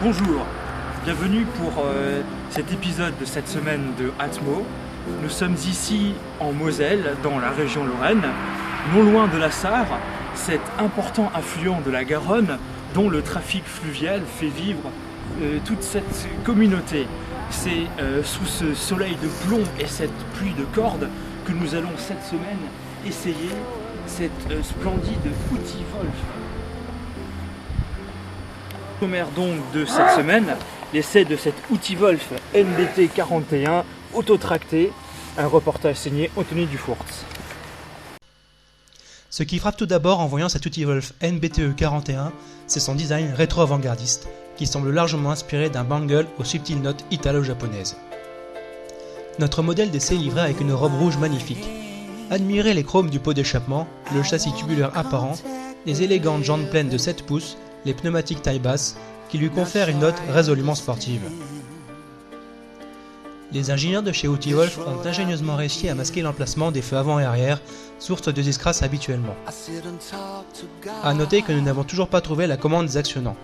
Bonjour, bienvenue pour cet épisode de cette semaine de Atmo. Nous sommes ici en Moselle, dans la région Lorraine, non loin de la Sarre, cet important affluent de la Garonne dont le trafic fluvial fait vivre toute cette communauté. C'est sous ce soleil de plomb et cette pluie de cordes que nous allons cette semaine essayer cette splendide outil Wolf. Sommaire donc de cette semaine, l'essai de cet outil Wolf NBT 41 autotracté, un reportage signé Anthony Dufourtz. Ce qui frappe tout d'abord en voyant cet outil Wolf NBTE 41, c'est son design rétro-avant-gardiste, qui semble largement inspiré d'un bangle aux subtiles notes italo-japonaises. Notre modèle d'essai est livré avec une robe rouge magnifique. Admirez les chromes du pot d'échappement, le châssis tubulaire apparent, les élégantes jantes pleines de 7 pouces, les pneumatiques taille basse, qui lui confèrent une note résolument sportive. Les ingénieurs de chez Outil Wolf ont ingénieusement réussi à masquer l'emplacement des feux avant et arrière, source de disgrâce habituellement. A noter que nous n'avons toujours pas trouvé la commande des actionnants.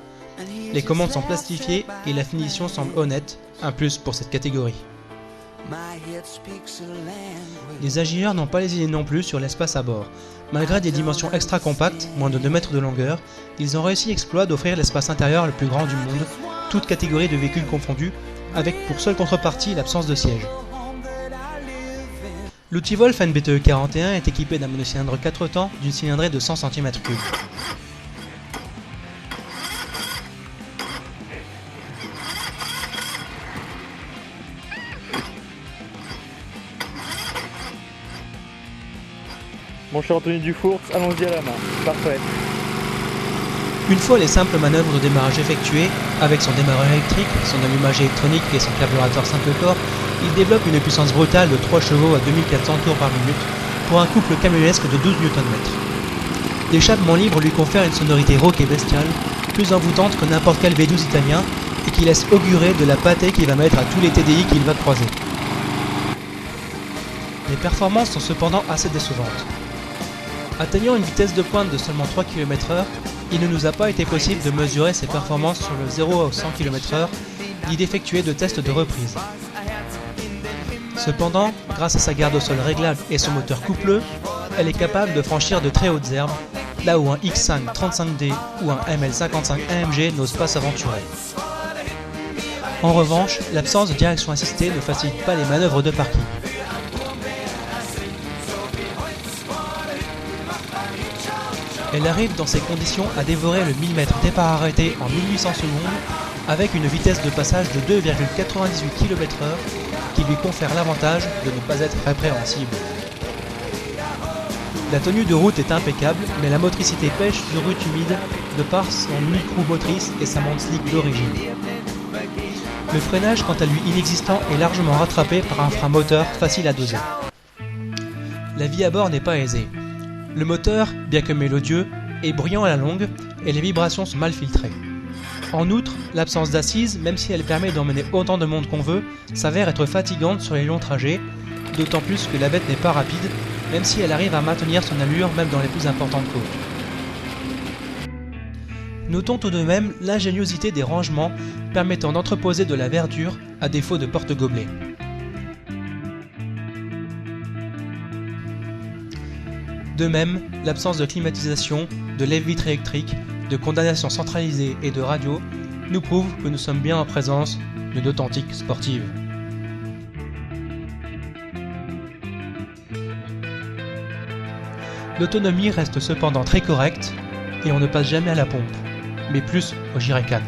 Les commandes sont plastifiées et la finition semble honnête, un plus pour cette catégorie. Les ingénieurs n'ont pas hésité non plus sur l'espace à bord. Malgré des dimensions extra compactes, moins de 2 mètres de longueur, ils ont réussi l'exploit d'offrir l'espace intérieur le plus grand du monde, toutes catégories de véhicules confondus, avec pour seule contrepartie l'absence de siège. L'outil Wolf NBTE 41 est équipé d'un monocylindre 4 temps d'une cylindrée de 100 cm3. Mon cher Anthony Dufourtz, allons-y à la main. Parfait. Une fois les simples manœuvres de démarrage effectuées, avec son démarreur électrique, son allumage électronique et son carburateur simple corps, il développe une puissance brutale de 3 chevaux à 2400 tours par minute pour un couple camionnesque de 12 Nm. L'échappement libre lui confère une sonorité rauque et bestiale, plus envoûtante que n'importe quel V12 italien et qui laisse augurer de la pâtée qu'il va mettre à tous les TDI qu'il va croiser. Les performances sont cependant assez décevantes. Atteignant une vitesse de pointe de seulement 3 km/h, il ne nous a pas été possible de mesurer ses performances sur le 0 à 100 km/h, ni d'effectuer de tests de reprise. Cependant, grâce à sa garde au sol réglable et son moteur coupleux, elle est capable de franchir de très hautes herbes, là où un X5 35D ou un ML55 AMG n'ose pas s'aventurer. En revanche, l'absence de direction assistée ne facilite pas les manœuvres de parking. Elle arrive dans ces conditions à dévorer le 1000 mètres départ arrêté en 1800 secondes avec une vitesse de passage de 2,98 km/h qui lui confère l'avantage de ne pas être répréhensible. La tenue de route est impeccable, mais la motricité pêche sur route humide de par son micro motrice et sa montre slick d'origine. Le freinage, quant à lui inexistant, est largement rattrapé par un frein moteur facile à doser. La vie à bord n'est pas aisée. Le moteur, bien que mélodieux, est bruyant à la longue et les vibrations sont mal filtrées. En outre, l'absence d'assise, même si elle permet d'emmener autant de monde qu'on veut, s'avère être fatigante sur les longs trajets, d'autant plus que la bête n'est pas rapide, même si elle arrive à maintenir son allure même dans les plus importantes côtes. Notons tout de même l'ingéniosité des rangements permettant d'entreposer de la verdure à défaut de porte-gobelets. De même, l'absence de climatisation, de lève-vitre électrique, de condamnation centralisée et de radio nous prouve que nous sommes bien en présence d'une authentique sportive. L'autonomie reste cependant très correcte et on ne passe jamais à la pompe, mais plus au jerrycan.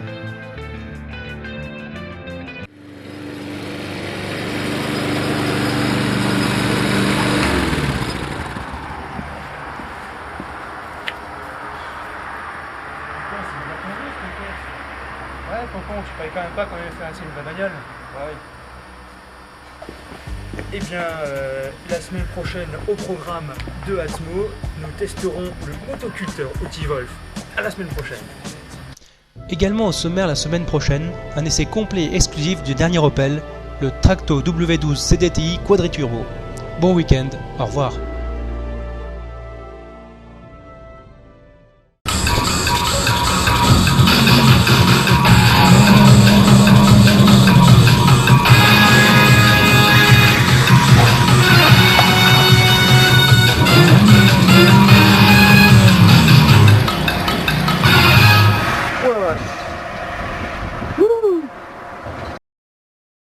Ouais, tonton, tu payes quand même pas quand même fait un signe de la bagnole. Ouais. Eh bien, la semaine prochaine, au programme de Atmo, nous testerons le motoculteur Outil Wolf. À la semaine prochaine. Également au sommaire la semaine prochaine, un essai complet et exclusif du dernier Opel, le Tracto W12 CDTI Quadriturbo. Bon week-end, au revoir.